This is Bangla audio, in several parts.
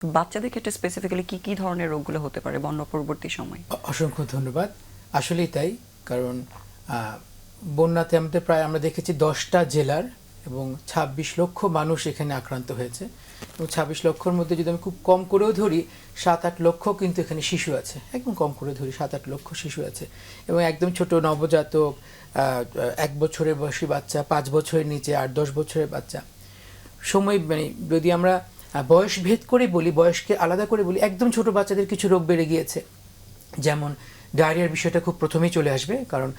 বাচ্চাদের ক্ষেত্রে স্পেসিফিক্যালি কি কি ধরনের রোগগুলো হতে পারে বন্যা পরবর্তী সময়? অসংখ্য ধন্যবাদ। আসলেই তাই, কারণ বন্যাতে আমাদের প্রায় আমরা দেখেছি 10টা জেলার এবং 26 লক্ষ মানুষ এখানে আক্রান্ত হয়েছে। এবং 26 লক্ষর মধ্যে যদি আমি খুব কম করেও ধরি 7-8 লক্ষ কিন্তু এখানে শিশু আছে, একদম কম করে ধরি 7-8 লক্ষ শিশু আছে। এবং একদম ছোট নবজাতক, 1 বছরের বয়সী বাচ্চা, 5 বছরের নিচে, 8-10 বছরের বাচ্চা। সময় মানে যদি আমরা বয়স ভেদ করে বলি, বয়সকে আলাদা করে বলি, একদম ছোট বাচ্চাদের কিছু রোগ বেড়ে গিয়েছে। যেমন ডায়রিয়ার বিষয়টা খুব প্রথমেই চলে আসবে, কারণ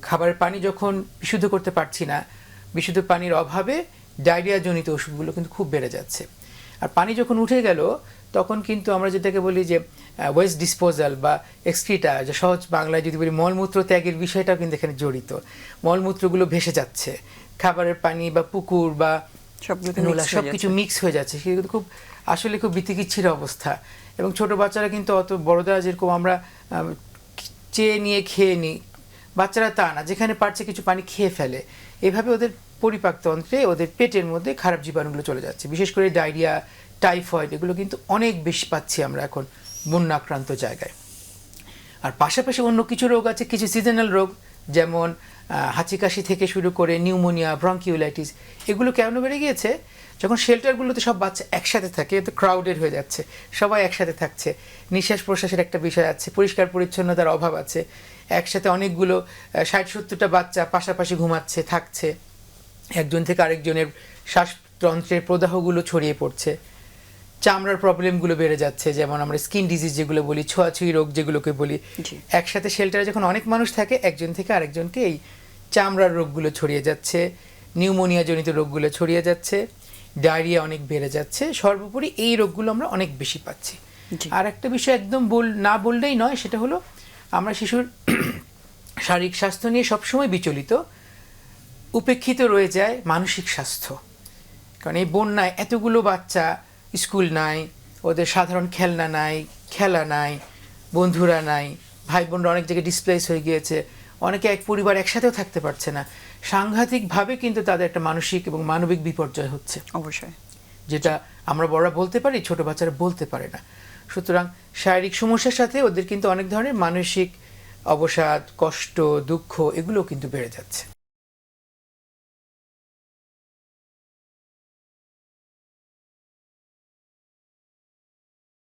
খাবারের পানি যখন বিশুদ্ধ করতে পারছি না, বিশুদ্ধ পানির অভাবে ডায়রিয়া জনিত ওষুধগুলো কিন্তু খুব বেড়ে যাচ্ছে। আর পানি যখন উঠে গেল তখন কিন্তু আমরা যেটাকে বলি যে ওয়েস্ট ডিসপোজাল বা এক্সক্রিটা, যে সহজ বাংলায় যদি বলি মলমূত্র ত্যাগের বিষয়টাও কিন্তু এখানে জড়িত। মলমূত্রগুলো ভেসে যাচ্ছে, খাবারের পানি বা পুকুর বা সবকিছু মিক্স হয়ে যাচ্ছে। সেগুলো খুব আসলে খুব বিতিকিচ্ছির অবস্থা। এবং ছোট বাচ্চারা কিন্তু অত বড়রা যেরকম আমরা চেয়ে নিয়ে খেয়ে নিই, বাচ্চারা তা না, যেখানে পারছে কিছু পানি খেয়ে ফেলে। এভাবে ওদের পরিপাকতন্ত্রে, ওদের পেটের মধ্যে খারাপ জীবাণুগুলো চলে যাচ্ছে। বিশেষ করে ডায়রিয়া, টাইফয়েড, এগুলো কিন্তু অনেক বেশি পাচ্ছি আমরা এখন বন্যাক্রান্ত জায়গায়। আর পাশাপাশি অন্য কিছু রোগ আছে, কিছু সিজনাল রোগ, যেমন হাঁচি কাশি থেকে শুরু করে নিউমোনিয়া, ব্রঙ্কিওলাইটিস। এগুলো কেন বেড়ে গিয়েছে? যখন শেল্টারগুলোতে সব বাচ্চা একসাথে থাকে, তো ক্রাউডেড হয়ে যাচ্ছে, সবাই একসাথে থাকছে, নিঃশ্বাস প্রশ্বাসের একটা বিষয় আছে, পরিষ্কার পরিচ্ছন্নতার অভাব আছে, একসাথে অনেকগুলো 60-70টা বাচ্চা পাশাপাশি ঘুমাচ্ছে, থাকছে, একজন থেকে আরেকজনের শ্বাসতন্ত্রের প্রদাহগুলো ছড়িয়ে পড়ছে, চামড়ার প্রবলেমগুলো বেড়ে যাচ্ছে, যেমন আমরা স্কিন ডিজিজ যেগুলো বলি, ছোঁয়াছুঁয়ি রোগ যেগুলোকে বলি। একসাথে শেল্টারে যখন অনেক মানুষ থাকে, একজন থেকে আরেকজনকে এই চামড়ার রোগগুলো ছড়িয়ে যাচ্ছে, নিউমোনিয়া জনিত রোগগুলো ছড়িয়ে যাচ্ছে, ডায়রিয়া অনেক বেড়ে যাচ্ছে। সর্বোপরি এই রোগগুলো আমরা অনেক বেশি পাচ্ছি। আর একটা বিষয় একদম না বললেই নয়, সেটা হলো আমরা শিশুর শারীরিক স্বাস্থ্য নিয়ে সবসময় বিচলিত, উপেক্ষিত রয়ে যায় মানসিক স্বাস্থ্য। কারণ এই বন্যায় এতগুলো বাচ্চা, স্কুল নাই, ওদের সাধারণ খেলনা নাই, খেলা নাই, বন্ধুরা নাই, ভাই বোনরা অনেক জায়গায় ডিসপ্লেস হয়ে গিয়েছে, অনেকে এক পরিবার একসাথেও থাকতে পারছে না। সাংঘাতিকভাবে কিন্তু তাদের একটা মানসিক এবং মানবিক বিপর্যয় হচ্ছে, অবশ্যই, যেটা আমরা বড়রা বলতে পারি, ছোট বাচ্চারা বলতে পারে না। সুতরাং শারীরিক সমস্যার সাথে ওদের কিন্তু অনেক ধরনের মানসিক অবসাদ, কষ্ট, দুঃখ, এগুলোও কিন্তু বেড়ে যাচ্ছে।